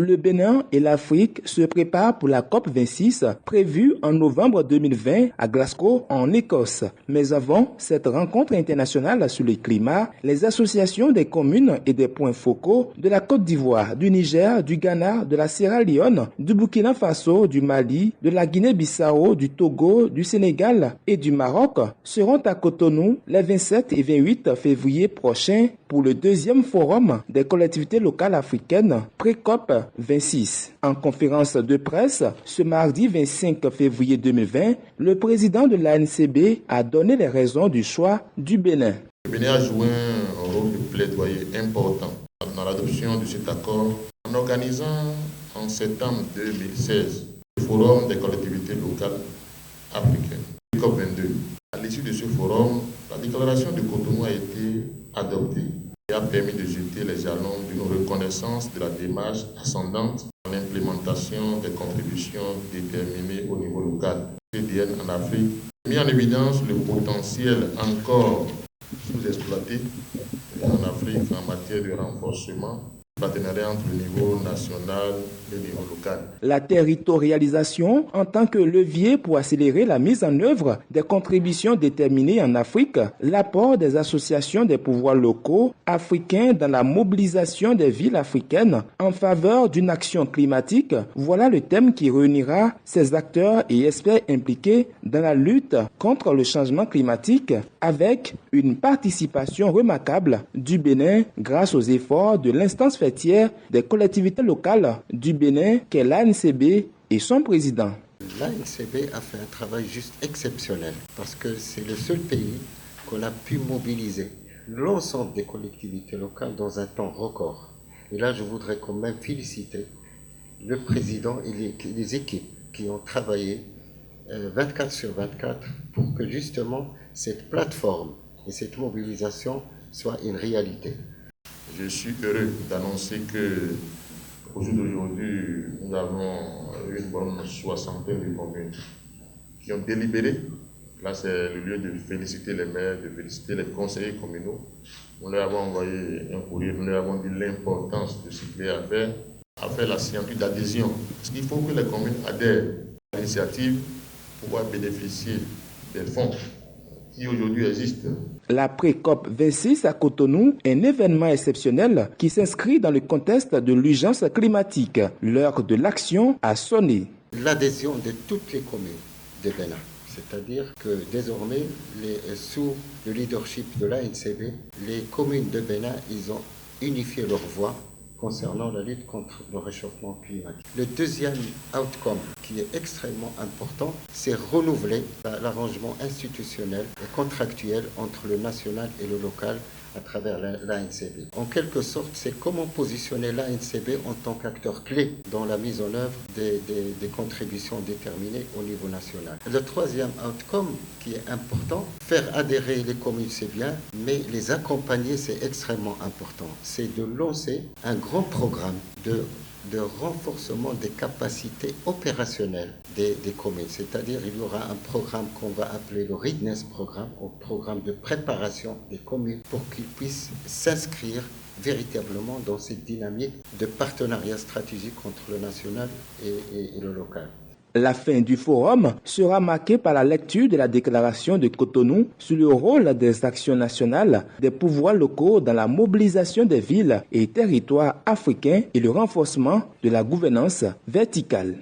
Le Bénin et l'Afrique se préparent pour la COP26 prévue en novembre 2020 à Glasgow, en Écosse. Mais avant cette rencontre internationale sur le climat, les associations des communes et des points focaux de la Côte d'Ivoire, du Niger, du Ghana, de la Sierra Leone, du Burkina Faso, du Mali, de la Guinée-Bissau, du Togo, du Sénégal et du Maroc seront à Cotonou les 27 et 28 février prochains pour le deuxième forum des collectivités locales africaines pré-COP 26. En conférence de presse, ce mardi 25 février 2020, le président de l'ANCB a donné les raisons du choix du Bénin. Le Bénin a joué un rôle de plaidoyer important dans l'adoption de cet accord en organisant en septembre 2016 le Forum des collectivités locales africaines, COP22. À l'issue de ce forum, la déclaration de Cotonou a été adoptée et a permis de jeter les jalons d'une reconnaissance de la démarche ascendante dans l'implémentation des contributions déterminées au niveau local. CDN en Afrique a mis en évidence le potentiel encore sous-exploité en Afrique en matière de renforcement partenariat entre le niveau national et le niveau local. La territorialisation en tant que levier pour accélérer la mise en œuvre des contributions déterminées en Afrique, l'apport des associations des pouvoirs locaux africains dans la mobilisation des villes africaines en faveur d'une action climatique, voilà le thème qui réunira ces acteurs et experts impliqués dans la lutte contre le changement climatique avec une participation remarquable du Bénin grâce aux efforts de l'instance fêtière des collectivités locales du Bénin qu'est l'ANCB et son président. L'ANCB a fait un travail juste exceptionnel parce que c'est le seul pays qu'on a pu mobiliser l'ensemble des collectivités locales dans un temps record. Et là, je voudrais quand même féliciter le président et les équipes qui ont travaillé 24/24 pour que justement cette plateforme et cette mobilisation soient une réalité. Je suis heureux d'annoncer que au jour d'aujourd'hui, nous avons une bonne soixantaine de communes qui ont délibéré. Là, c'est le lieu de féliciter les maires, de féliciter les conseillers communaux. Nous leur avons envoyé un courrier, nous leur avons dit l'importance de ce qu'il y a à faire la signature d'adhésion. Parce qu'il faut que les communes adhèrent à l'initiative pour pouvoir bénéficier des fonds qui aujourd'hui existent. La pré-COP 26 à Cotonou est un événement exceptionnel qui s'inscrit dans le contexte de l'urgence climatique. L'heure de l'action a sonné. L'adhésion de toutes les communes de Bénin, c'est-à-dire que désormais, sous le leadership de l'ANCB, les communes de Bénin, ils ont unifié leur voix concernant la lutte contre le réchauffement climatique. Le deuxième outcome qui est extrêmement important, c'est renouveler l'arrangement institutionnel et contractuel entre le national et le local à travers l'ANCB. En quelque sorte, c'est comment positionner l'ANCB en tant qu'acteur clé dans la mise en œuvre des contributions déterminées au niveau national. Le troisième outcome qui est important, faire adhérer les communes c'est bien, mais les accompagner c'est extrêmement important. C'est de lancer un grand programme de renforcement des capacités opérationnelles des communes. C'est-à-dire il y aura un programme qu'on va appeler le Readiness Programme, un programme de préparation des communes pour qu'ils puissent s'inscrire véritablement dans cette dynamique de partenariat stratégique entre le national et le local. La fin du forum sera marquée par la lecture de la déclaration de Cotonou sur le rôle des actions nationales des pouvoirs locaux dans la mobilisation des villes et territoires africains et le renforcement de la gouvernance verticale.